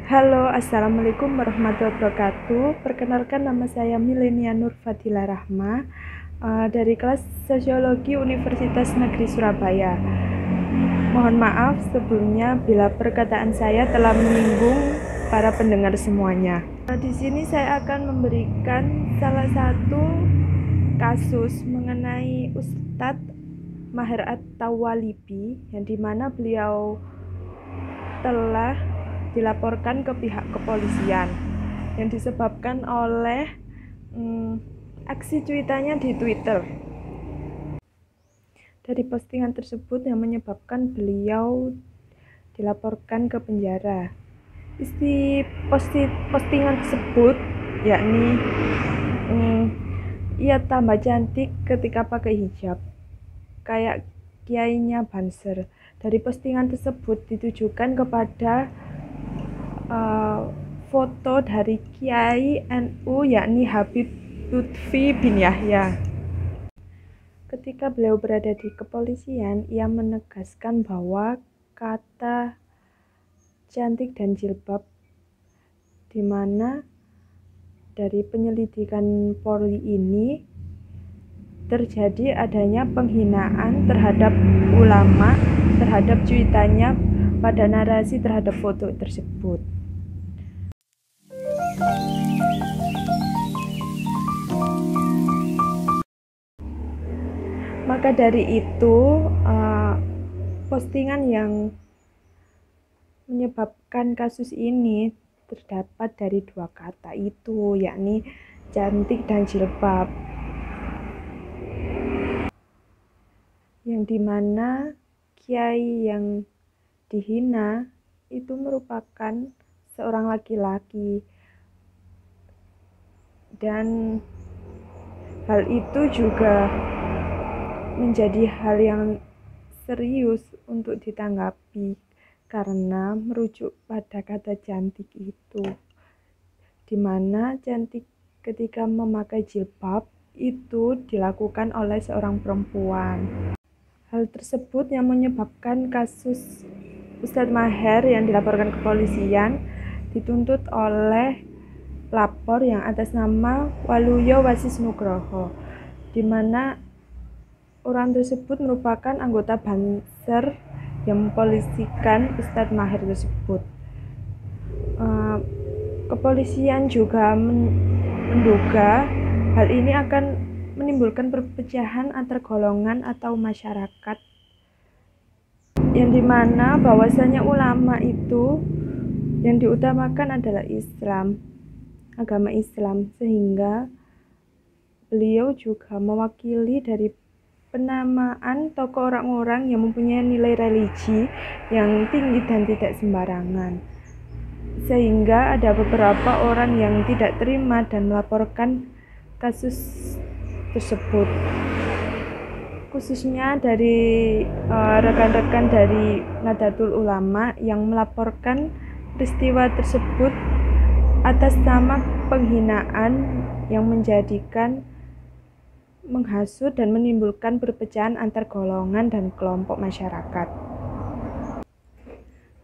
Halo, assalamualaikum warahmatullahi wabarakatuh. Perkenalkan, nama saya Milenia Nur Fadila Rahma dari kelas Sosiologi Universitas Negeri Surabaya. Mohon maaf sebelumnya bila perkataan saya telah menyinggung para pendengar semuanya. Di sini saya akan memberikan salah satu kasus mengenai Ustadz Maher At-Tawalibi yang dimana beliau telah dilaporkan ke pihak kepolisian yang disebabkan oleh aksi cuitannya di Twitter. Dari postingan tersebut yang menyebabkan beliau dilaporkan ke penjara. Isi postingan tersebut yakni ia tambah cantik ketika pakai hijab kayak kiainya Banser. Dari postingan tersebut ditujukan kepada foto dari Kiai NU yakni Habib Lutfi bin Yahya. Ketika beliau berada di kepolisian, ia menegaskan bahwa kata cantik dan jilbab, di mana dari penyelidikan Polri ini terjadi adanya penghinaan terhadap ulama, terhadap cuitannya pada narasi terhadap foto tersebut. Maka dari itu, postingan yang menyebabkan kasus ini terdapat dari dua kata itu, yakni cantik dan jilbab, yang dimana kiai yang dihina itu merupakan seorang laki-laki, dan hal itu juga menjadi hal yang serius untuk ditanggapi karena merujuk pada kata cantik itu, dimana cantik ketika memakai jilbab itu dilakukan oleh seorang perempuan. Hal tersebut yang menyebabkan kasus Ustadz Maher yang dilaporkan ke kepolisian dituntut oleh pelapor yang atas nama Waluyo Wasis Nugroho, di mana orang tersebut merupakan anggota Banser yang mempolisikan Ustadz Maher tersebut. Kepolisian juga menduga hal ini akan menimbulkan perpecahan antar golongan atau masyarakat, yang dimana bahwasanya ulama itu yang diutamakan adalah Islam, agama Islam, sehingga beliau juga mewakili dari penamaan tokoh orang-orang yang mempunyai nilai religi yang tinggi dan tidak sembarangan, sehingga ada beberapa orang yang tidak terima dan melaporkan kasus tersebut, khususnya dari rekan-rekan dari Nahdlatul Ulama yang melaporkan peristiwa tersebut atas nama penghinaan yang menghasut dan menimbulkan perpecahan antar golongan dan kelompok masyarakat.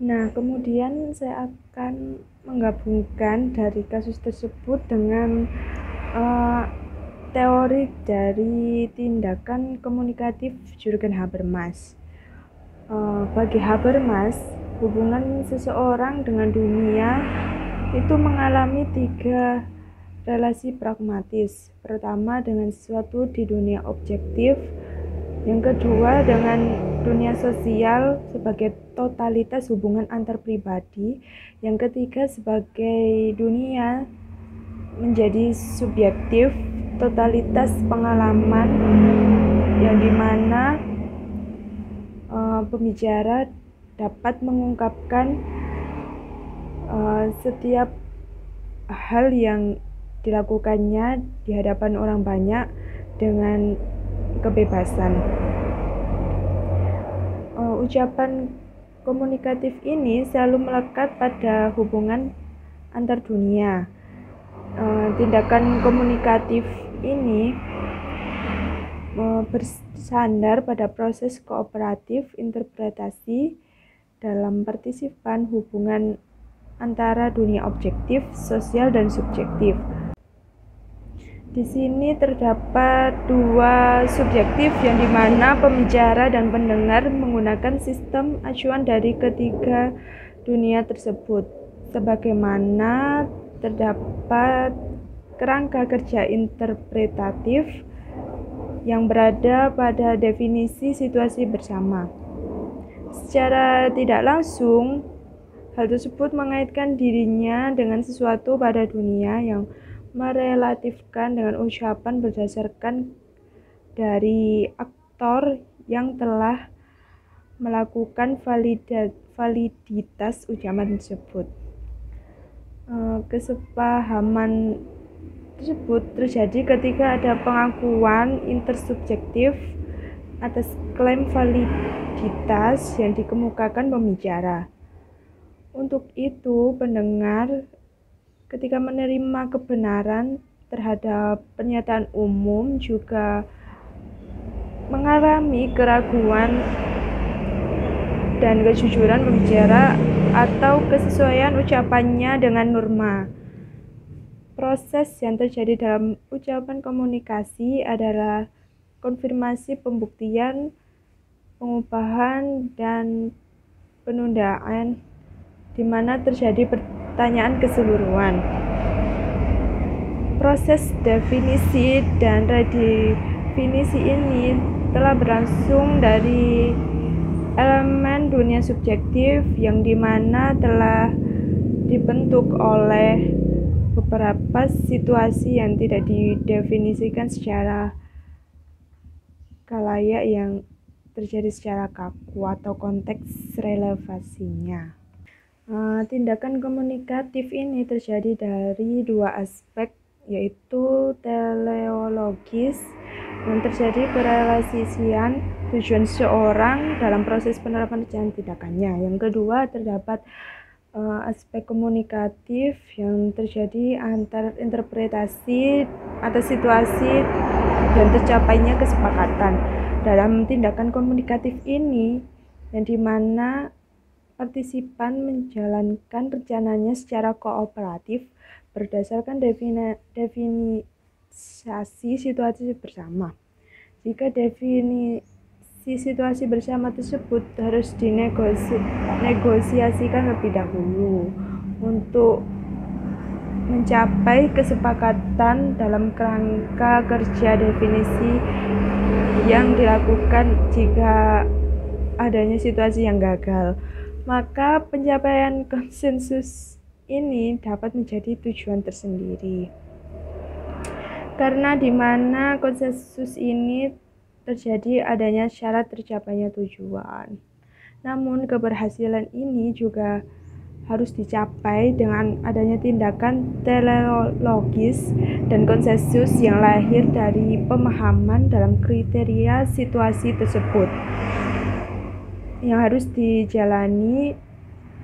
Nah, kemudian saya akan menggabungkan dari kasus tersebut dengan teori dari tindakan komunikatif Jürgen Habermas. Bagi Habermas, hubungan seseorang dengan dunia itu mengalami 3 relasi pragmatis. Pertama, dengan sesuatu di dunia objektif. Yang kedua, dengan dunia sosial sebagai totalitas hubungan antar pribadi. Yang ketiga, sebagai dunia menjadi subjektif, totalitas pengalaman, yang dimana pembicara dapat mengungkapkan setiap hal yang dilakukannya di hadapan orang banyak dengan kebebasan. Ucapan komunikatif ini selalu melekat pada hubungan antar dunia. Tindakan komunikatif ini bersandar pada proses kooperatif interpretasi dalam partisipan hubungan antara dunia objektif, sosial, dan subjektif. Di sini terdapat dua subjektif yang dimana pembicara dan pendengar menggunakan sistem acuan dari ketiga dunia tersebut. Sebagaimana terdapat kerangka kerja interpretatif yang berada pada definisi situasi bersama. Secara tidak langsung, hal tersebut mengaitkan dirinya dengan sesuatu pada dunia yang merelatifkan dengan ucapan berdasarkan dari aktor yang telah melakukan validitas ucapan tersebut. Kesepahaman tersebut terjadi ketika ada pengakuan intersubjektif atas klaim validitas yang dikemukakan pembicara. Untuk itu, pendengar ketika menerima kebenaran terhadap pernyataan umum juga mengalami keraguan dan kejujuran pembicara atau kesesuaian ucapannya dengan norma. Proses yang terjadi dalam ucapan komunikasi adalah konfirmasi, pembuktian, pengubahan, dan penundaan, di mana terjadi pertanyaan keseluruhan. Proses definisi dan redefinisi ini telah berlangsung dari elemen dunia subjektif yang dimana telah dibentuk oleh beberapa situasi yang tidak didefinisikan secara kalayak yang terjadi secara kaku atau konteks relevansinya. Tindakan komunikatif ini terjadi dari dua aspek, yaitu teleologis yang terjadi perelasian tujuan seseorang dalam proses penerapan tindakannya. Yang kedua, terdapat aspek komunikatif yang terjadi antar interpretasi atas situasi dan tercapainya kesepakatan. Dalam tindakan komunikatif ini, yang dimana partisipan menjalankan rencananya secara kooperatif berdasarkan definisi situasi bersama. Jika definisi situasi bersama tersebut harus dinegosiasikan lebih dahulu untuk mencapai kesepakatan dalam kerangka kerja definisi yang dilakukan jika adanya situasi yang gagal. Maka pencapaian konsensus ini dapat menjadi tujuan tersendiri. Karena di mana konsensus ini terjadi adanya syarat tercapainya tujuan. Namun keberhasilan ini juga harus dicapai dengan adanya tindakan teleologis dan konsensus yang lahir dari pemahaman dalam kriteria situasi tersebut, yang harus dijalani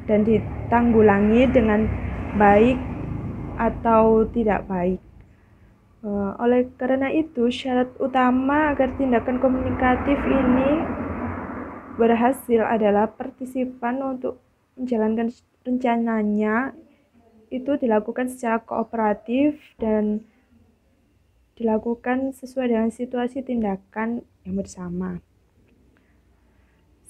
dan ditanggulangi dengan baik atau tidak baik. Oleh karena itu, syarat utama agar tindakan komunikatif ini berhasil adalah partisipan untuk menjalankan rencananya itu dilakukan secara kooperatif dan dilakukan sesuai dengan situasi tindakan yang bersama,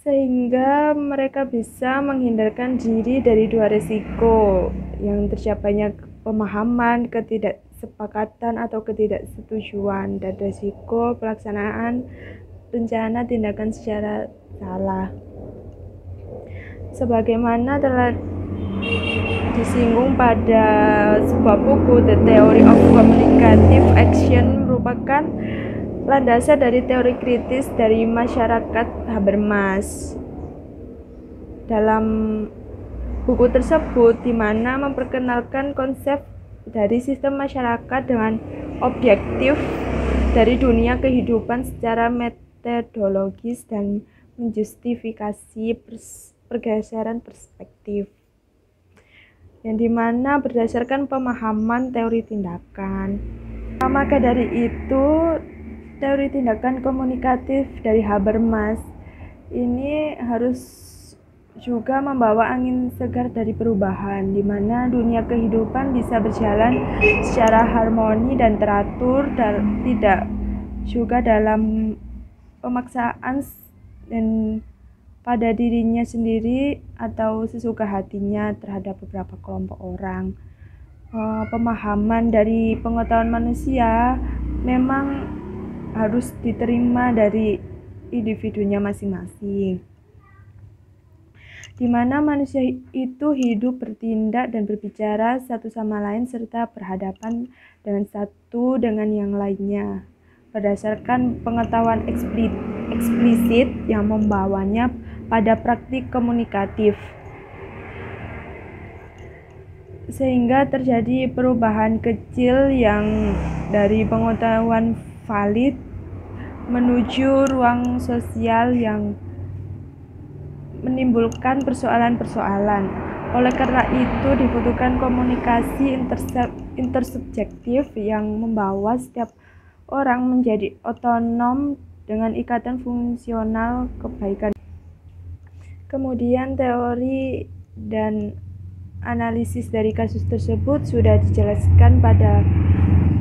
sehingga mereka bisa menghindarkan diri dari dua risiko yang tercapainya pemahaman, ketidaksepakatan atau ketidaksetujuan, dan risiko pelaksanaan rencana tindakan secara salah. Sebagaimana telah disinggung pada sebuah buku, The Theory of Communicative Action merupakan landasan dari teori kritis dari masyarakat Habermas. Dalam buku tersebut, di mana memperkenalkan konsep dari sistem masyarakat dengan objektif dari dunia kehidupan secara metodologis dan menjustifikasi pergeseran perspektif, yang dimana berdasarkan pemahaman teori tindakan. Maka dari itu, teori tindakan komunikatif dari Habermas ini harus juga membawa angin segar dari perubahan, di mana dunia kehidupan bisa berjalan secara harmoni dan teratur, dan tidak juga dalam pemaksaan dan pada dirinya sendiri atau sesuka hatinya terhadap beberapa kelompok orang. Pemahaman dari pengetahuan manusia memang harus diterima dari individunya masing-masing, di mana manusia itu hidup, bertindak, dan berbicara satu sama lain serta berhadapan dengan satu dengan yang lainnya berdasarkan pengetahuan eksplisit yang membawanya pada praktik komunikatif, sehingga terjadi perubahan kecil yang dari pengetahuan valid menuju ruang sosial yang menimbulkan persoalan-persoalan. Oleh karena itu dibutuhkan komunikasi intersubjektif yang membawa setiap orang menjadi otonom dengan ikatan fungsional kebaikan. Kemudian teori dan analisis dari kasus tersebut sudah dijelaskan pada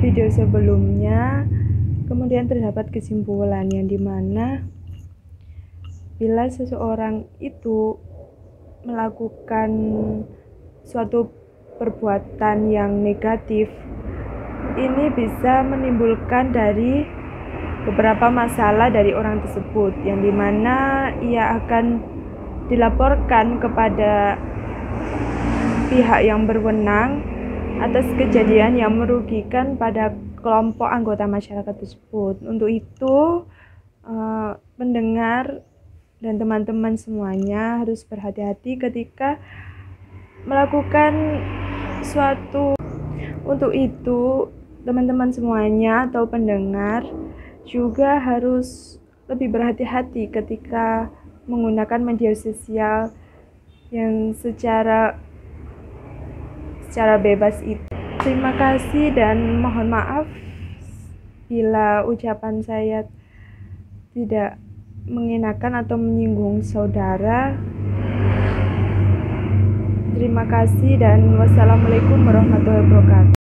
video sebelumnya. Kemudian terdapat kesimpulan yang dimana bila seseorang itu melakukan suatu perbuatan yang negatif, ini bisa menimbulkan dari beberapa masalah dari orang tersebut, yang dimana ia akan dilaporkan kepada pihak yang berwenang atas kejadian yang merugikan pada kelompok anggota masyarakat tersebut. Untuk itu, pendengar dan teman-teman semuanya harus berhati-hati ketika melakukan suatu. Untuk itu, teman-teman semuanya atau pendengar juga harus lebih berhati-hati ketika menggunakan media sosial yang secara bebas itu. Terima kasih dan mohon maaf bila ucapan saya tidak mengenakan atau menyinggung saudara. Terima kasih dan wassalamualaikum warahmatullahi wabarakatuh.